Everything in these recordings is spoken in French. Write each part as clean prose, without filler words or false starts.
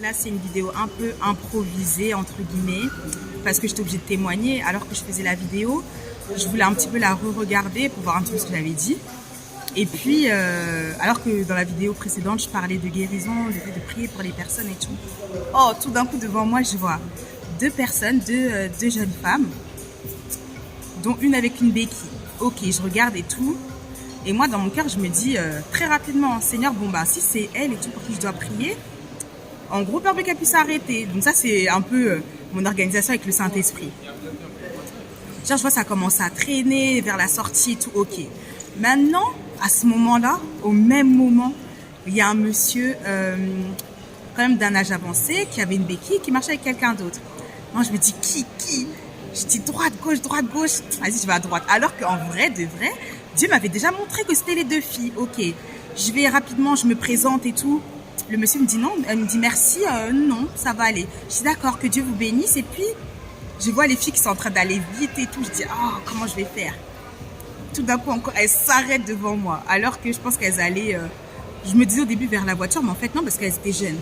Là, c'est une vidéo un peu improvisée, entre guillemets, parce que j'étais obligée de témoigner alors que je faisais la vidéo. Je voulais un petit peu la re-regarder pour voir un petit peu ce que j'avais dit. Et puis, alors que dans la vidéo précédente, je parlais de guérison, de prier pour les personnes et tout. Oh, tout d'un coup, devant moi, je vois deux personnes, deux jeunes femmes, dont une avec une béquille. Ok, je regarde et tout. Et moi, dans mon cœur, je me dis très rapidement, Seigneur, bon, bah, si c'est elle et tout pour qui je dois prier, en gros, peur qu'elle puisse s'arrêter. Donc ça, c'est un peu mon organisation avec le Saint-Esprit. Genre, je vois ça commence à traîner vers la sortie et tout. Ok. Maintenant, à ce moment-là, au même moment, il y a un monsieur, quand même d'un âge avancé, qui avait une béquille, qui marchait avec quelqu'un d'autre. Moi, je me dis, qui Je dis droite, gauche. Vas-y, je vais à droite. Alors qu'en vrai, de vrai, Dieu m'avait déjà montré que c'était les deux filles. Ok. Je vais rapidement, je me présente et tout. Le monsieur me dit non, elle me dit merci, non, ça va aller. Je dis d'accord, que Dieu vous bénisse. Et puis, je vois les filles qui sont en train d'aller vite et tout. Je dis, oh, comment je vais faire? Tout d'un coup, encore, elles s'arrêtent devant moi. Alors que je pense qu'elles allaient, je me disais au début vers la voiture, mais en fait non, parce qu'elles étaient jeunes.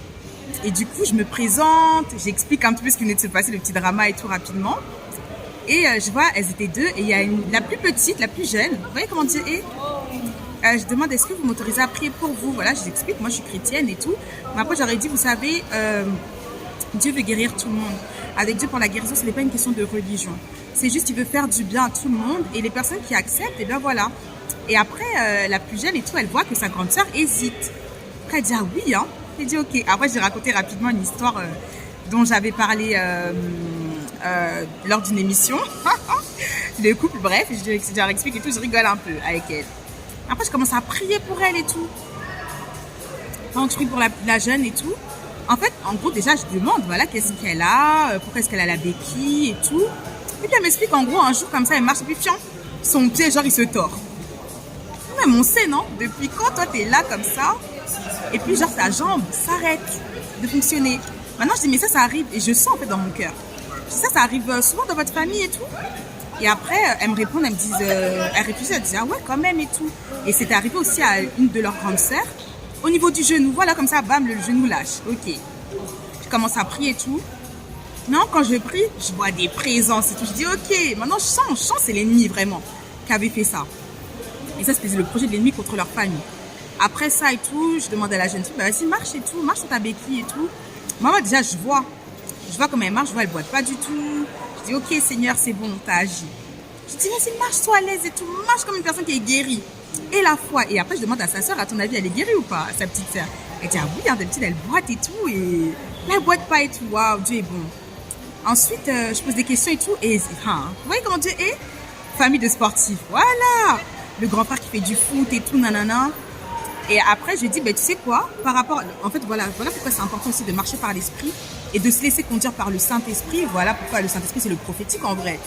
Et du coup, je me présente, j'explique un petit peu ce qui venait de se passer, le petit drama et tout rapidement. Et je vois, elles étaient deux. Et il y a la plus petite, la plus jeune. Vous voyez comment Dieu est? Je demande, est-ce que vous m'autorisez à prier pour vous? Voilà, je vous explique, moi je suis chrétienne et tout. Mais après, j'aurais dit, vous savez, Dieu veut guérir tout le monde. Avec Dieu pour la guérison, ce n'est pas une question de religion. C'est juste, il veut faire du bien à tout le monde. Et les personnes qui acceptent, et bien voilà. Et après, la plus jeune et tout, elle voit que sa grande sœur hésite. Après, elle dit, ah oui, hein. Elle dit, ok. Après, j'ai raconté rapidement une histoire dont j'avais parlé lors d'une émission. Le couple, bref, je leur explique et tout, je rigole un peu avec elle. Après, je commence à prier pour elle et tout. Quand je prie pour la jeune et tout. En fait, en gros, déjà, je demande, voilà, qu'est-ce qu'elle a, pourquoi est-ce qu'elle a la béquille et tout. Et puis, elle m'explique, en gros, un jour, comme ça, elle marche, et puis, fiant, son pied, genre, il se tord. Même on sait, non? Depuis quand, toi, t'es là, comme ça, et puis, genre, sa jambe s'arrête de fonctionner. Maintenant, je dis, mais ça arrive, et je sens, en fait, dans mon cœur. Ça arrive souvent dans votre famille et tout. Et après, elles me répondent, elles me disent, elles réfléchissent, elles disent, ah ouais, quand même et tout. Et c'est arrivé aussi à une de leurs grandes sœurs, au niveau du genou. Voilà, comme ça, bam, le genou lâche. Ok. Je commence à prier et tout. Non, quand je prie, je vois des présences et tout. Je dis, ok, maintenant je sens, c'est l'ennemi vraiment qui avait fait ça. Et ça, c'était le projet de l'ennemi contre leur famille. Après ça et tout, je demande à la jeune fille, bah vas-y, marche et tout, marche sur ta béquille et tout. Moi, déjà, je vois comment elle marche, je vois, elle boite pas du tout. Je dis, ok, Seigneur, c'est bon, t'as agi. Je dis, vas-y, marche, sois à l'aise et tout, marche comme une personne qui est guérie. Et la foi. Et après, je demande à sa sœur, à ton avis, elle est guérie ou pas, sa petite sœur? Elle dit, ah oui, hein, d'habitude, elle boite et tout, et elle boite pas et tout. Waouh, Dieu est bon. Ensuite, je pose des questions et tout, et vous voyez comment Dieu est? Famille de sportifs, voilà. Le grand frère qui fait du foot et tout, nanana. Et après, je dis, ben, tu sais quoi, par rapport, en fait, voilà pourquoi c'est important aussi de marcher par l'esprit et de se laisser conduire par le Saint-Esprit. Voilà pourquoi le Saint-Esprit, c'est le prophétique en vrai.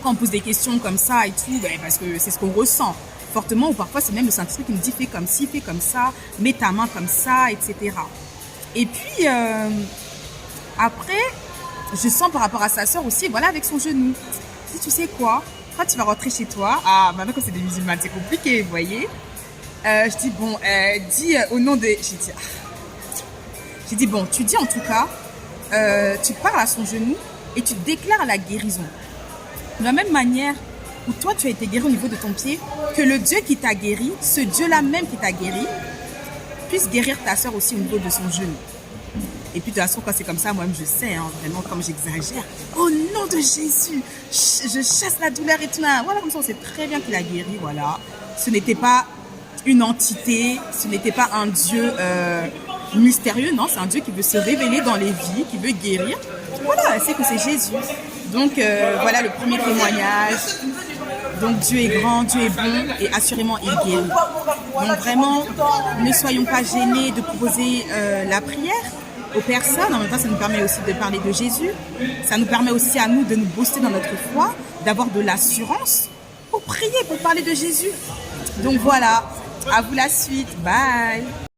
Quand on pose des questions comme ça et tout, ben, parce que c'est ce qu'on ressent fortement, ou parfois c'est même le Saint-Esprit qui nous dit, fais comme ci, fais comme ça, mets ta main comme ça, etc. Et puis, après, je sens par rapport à sa sœur aussi, voilà, avec son genou. Si tu sais quoi, quand tu vas rentrer chez toi, maintenant que c'est des musulmans, c'est compliqué, vous voyez. Je dis, bon, dis au nom de... J'ai dit, bon, tu dis en tout cas, tu parles à son genou et tu déclares la guérison. De la même manière où toi, tu as été guéri au niveau de ton pied, que le Dieu qui t'a guéri, ce Dieu-là même qui t'a guéri, puisse guérir ta soeur aussi au niveau de son genou. Et puis de toute façon, quand c'est comme ça, moi-même, je sais, hein, vraiment, comme j'exagère. Au nom de Jésus, je chasse la douleur et tout. Voilà, comme ça, on sait très bien qu'il a guéri, voilà. Ce n'était pas une entité, ce n'était pas un Dieu mystérieux, non, c'est un Dieu qui veut se révéler dans les vies, qui veut guérir. Voilà, c'est que c'est Jésus. Donc, voilà le premier témoignage. Donc, Dieu est grand, Dieu est bon et assurément, il guérit. Donc, vraiment, ne soyons pas gênés de proposer la prière aux personnes. En même temps, ça nous permet aussi de parler de Jésus. Ça nous permet aussi à nous de nous booster dans notre foi, d'avoir de l'assurance pour prier, pour parler de Jésus. Donc, voilà. À vous la suite. Bye.